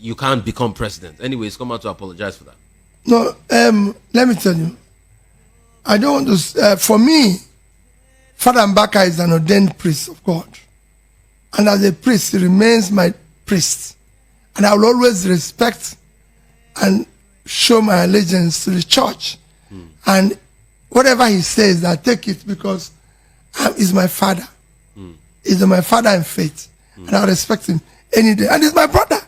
you can't become president. Anyways, come out to apologize for that. No, let me tell you. I don't want to. For me, Father Mbaka is an ordained priest of God, and as a priest, he remains my priest, and I will always respect and show my allegiance to the church. And whatever he says, I take it because he's my father. He's my father in faith, and I respect him any day. And he's my brother.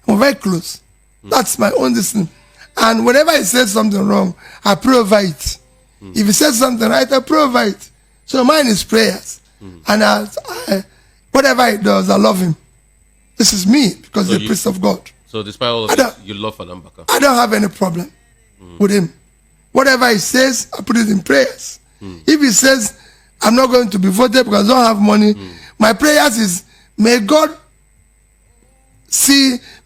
We're very close. That's my own decision. And whenever he says something wrong, I pray over it. If he says something right, I pray over it. So mine is prayers. And whatever he does, I love him. This is me because he's the priest of God. So despite all of this, you love Father Mbaka? I don't have any problem with him. Whatever he says, I put it in prayers. If he says, I'm not going to be voted because I don't have money, my prayers is, may God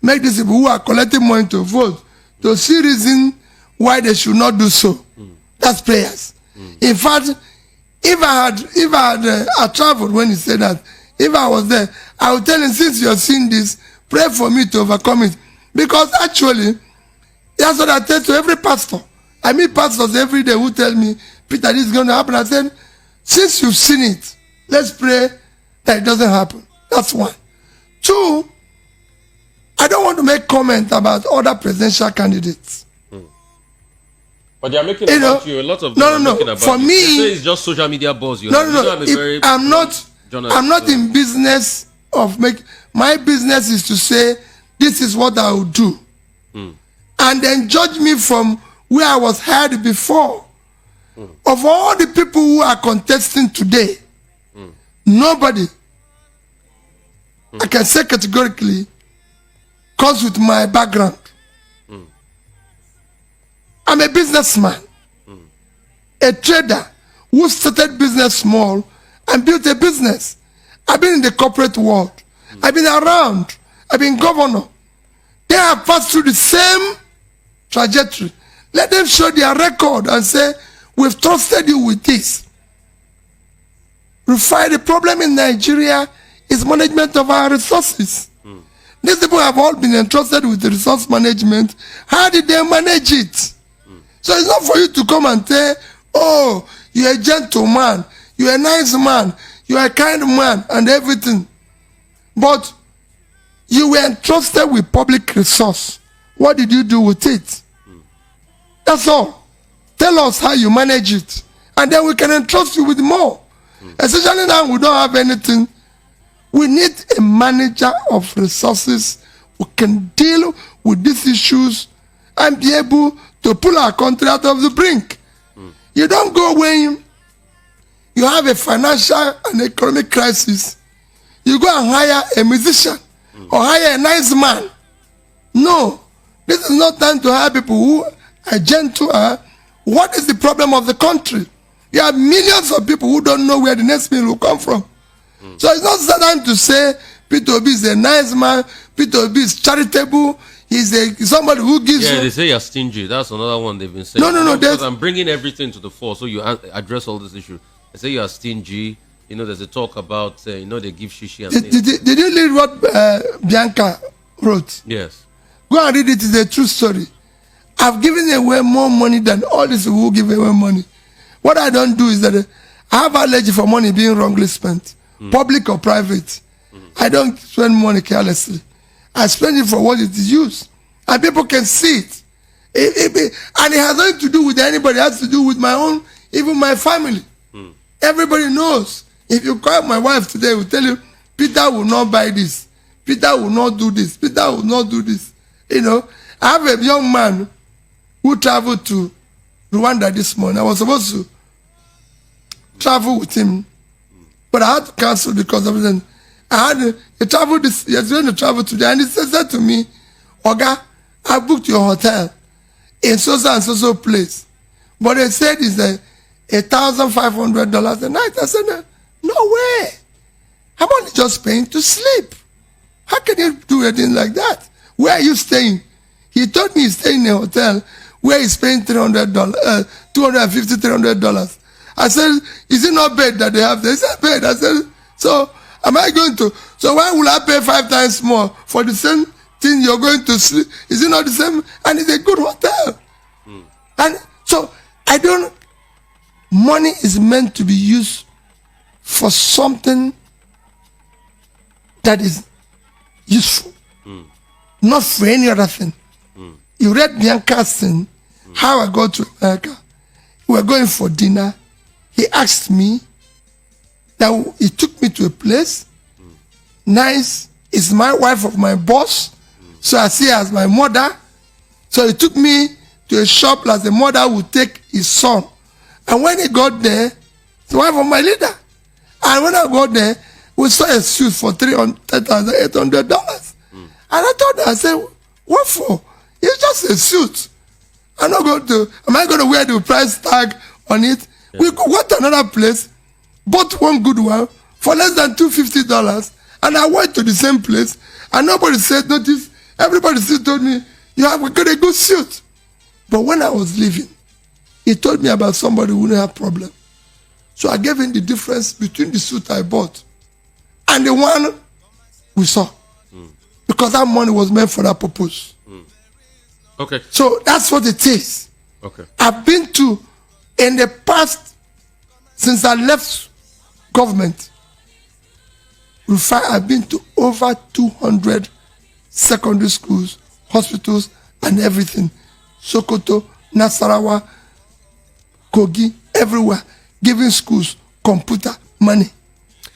make these people who are collecting money to vote to see reason why they should not do so. That's prayers. In fact, if I traveled when he said that, if I was there, I would tell him, since you're seeing this, pray for me to overcome it. Because actually, that's what I tell to every pastor. I meet pastors every day who tell me, Peter, this is going to happen. I said, since you've seen it, let's pray that it doesn't happen. That's one. Two, I don't want to make comment about other presidential candidates. But they are making about you. A lot of them are making about for you. me, they say it's just social media buzz. I'm not in business of make. My business is to say this is what I will do, and then judge me from where I was heard before. Of all the people who are contesting today, nobody, I can say categorically, comes with my background. I'm a businessman, a trader who started business small and built a business. I've been in the corporate world. I've been around. I've been governor. They have passed through the same trajectory. Let them show their record and say, we've trusted you with this. The problem in Nigeria is management of our resources. These people have all been entrusted with the resource management. How did they manage it? So it's not for you to come and say, oh, you're a gentleman, you're a nice man, you're a kind man, and everything. But you were entrusted with public resource. What did you do with it? That's all. Tell us how you manage it. And then we can entrust you with more. Especially now we don't have anything. We need a manager of resources who can deal with these issues and be able to pull our country out of the brink. You don't go when you have a financial and economic crisis. You go and hire a musician or hire a nice man. No, this is not time to hire people who are gentle. What is the problem of the country? You have millions of people who don't know where the next meal will come from. So it's not time to say Peter Obi is a nice man, Peter Obi is charitable, he's somebody who gives you... Yeah, they say you're stingy. That's another one they've been saying. No. Because I'm bringing everything to the fore so you address all this issue. They say you're stingy. There's a talk about, they give shishi and things. Did you read what Bianca wrote? Yes. Go and read it. It's a true story. I've given away more money than all these people who give away money. What I don't do is that I have allergy for money being wrongly spent, public or private. I don't spend money carelessly. I spend it for what it is used. And people can see it. And it has nothing to do with anybody. It has to do with my own, even my family. Everybody knows. If you call my wife today, will tell you, Peter will not buy this. Peter will not do this. Peter will not do this. I have a young man who traveled to Rwanda this morning. I was supposed to travel with him, but I had to cancel because of it. He was going to travel today, and he said to me, Oga, I booked your hotel in so-so and so-so place. But they said it's $1,500 a night. I said, no way. I'm only just paying to sleep. How can you do anything like that? Where are you staying? He told me he's staying in a hotel where he's paying $250, $300. I said, is it not bed that they have there? He said, bed. I said, so am I going to? So why will I pay 5 times more for the same thing you're going to sleep? Is it not the same? And it's a good hotel. And so money is meant to be used for something that is useful, not for any other thing. You read Bianca's thing, how I got to America. We were going for dinner. He asked me, that he took me to a place, nice, it's my wife of my boss, so I see her as my mother. So he took me to a shop like the mother would take his son. And when he got there, the wife of my leader. And when I got there, we saw a suit for $300,800. And I told her, I said, what for? It's just a suit. Am I going to wear the price tag on it? Yeah. We went to another place, bought one good one for less than $250. And I went to the same place, and nobody said notice. Everybody still told me, you have got a good suit. But when I was leaving, he told me about somebody who didn't have problem. So I gave him the difference between the suit I bought and the one we saw. Because that money was meant for that purpose. Okay. So that's what it is. Okay. I've been to, in the past, since I left government, I've been to over 200 secondary schools, hospitals, and everything. Sokoto, Nasarawa, Kogi, everywhere, giving schools computer money.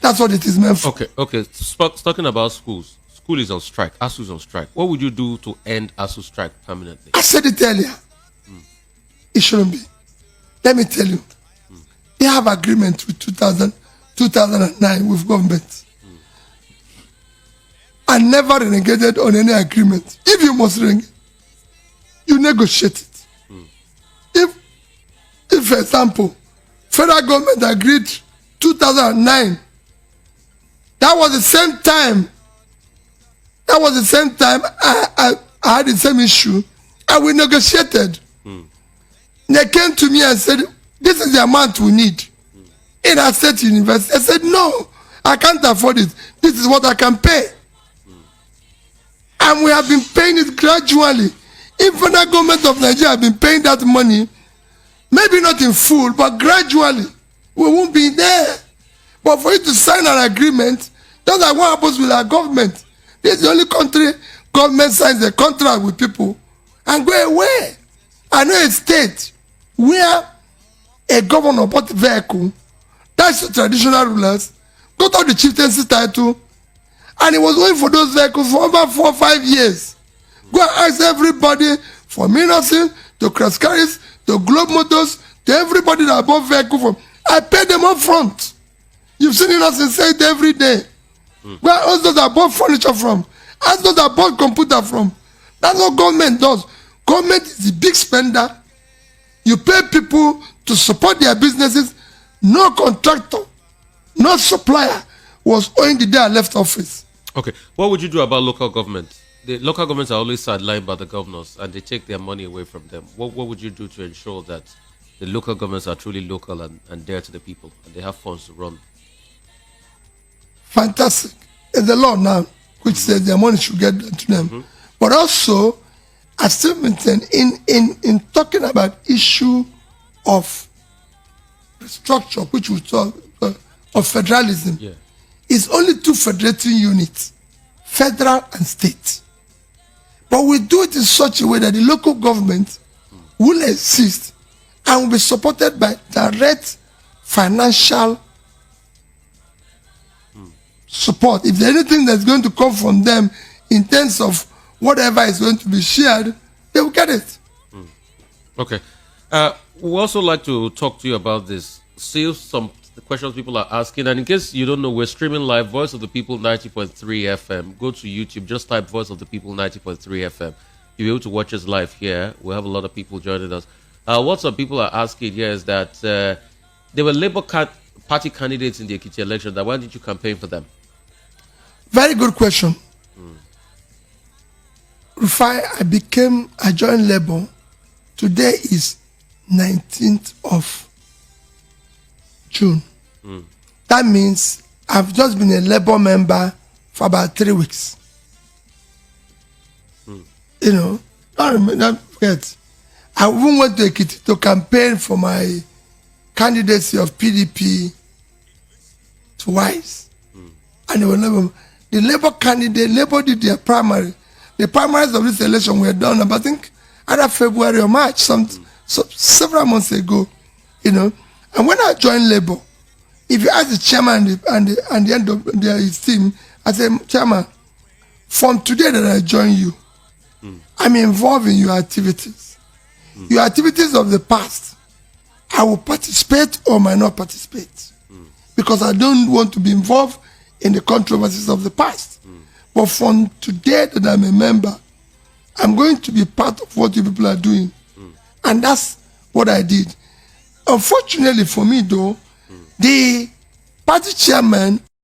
That's what it is meant for. Okay. Talking about schools. School is on strike. ASU is on strike. What would you do to end ASU strike permanently? I said it earlier. It shouldn't be. Let me tell you. They have agreement with 2009 with government. I never renegated on any agreement. If you must renegade, you negotiate it. If for example, federal government agreed 2009, that was the same time I had the same issue, and we negotiated. They came to me and said, this is the amount we need in our state university. I said, no, I can't afford it. This is what I can pay. And we have been paying it gradually. If the government of Nigeria have been paying that money, maybe not in full, but gradually, we won't be there. But for you to sign an agreement, that's like what happens with our government. This is the only country government signs a contract with people and go away. I know a state where a governor bought a vehicle, that's the traditional rulers, got all the chieftaincy title, and he was waiting for those vehicles for over 4 or 5 years. Go and ask everybody, from Innocent to Crascaris to Globe Motors to everybody that bought vehicle from. I paid them up front. You've seen Innocent say it every day. Where ask those that bought furniture from. Ask those that bought computer from. That's what government does. Government is the big spender. You pay people to support their businesses. No contractor, no supplier was owing the day I left office. Okay. What would you do about local government? The local governments are always sidelined by the governors and they take their money away from them. What would you do to ensure that the local governments are truly local and dear to the people and they have funds to run? Fantastic. There's a law now which says their money should get to them. But also, I still maintain in talking about issue of structure, which we talk of federalism, it's only 2 federating units, federal and state. But we do it in such a way that the local government will exist and will be supported by direct financial support. If there's anything that's going to come from them in terms of whatever is going to be shared, they will get it. Okay. We also like to talk to you about this. See some the questions people are asking. And in case you don't know, we're streaming live, Voice of the People 90.3 FM. Go to YouTube, just type Voice of the People 90.3 FM. You'll be able to watch us live here. We have a lot of people joining us. What some people are asking here is that there were Labour Party candidates in the Ekiti election. Why did you campaign for them? Very good question. I joined Labour. Today is 19th of June. That means I've just been a Labour member for about 3 weeks. You know, don't forget. I even went to Ekiti to campaign for my candidacy of PDP twice. And they were never, the Labour candidate, Labour did their primary. The primaries of this election were done, I think, either February or March, several months ago, you know. And when I joined Labour, if you ask the chairman and the end of his team, I said, Chairman, from today that I join you, I'm involved in your activities. Your activities of the past, I will participate or might not participate. Because I don't want to be involved in the controversies of the past. But from today that I'm a member, I'm going to be part of what you people are doing. And that's what I did. Unfortunately for me though, the party chairman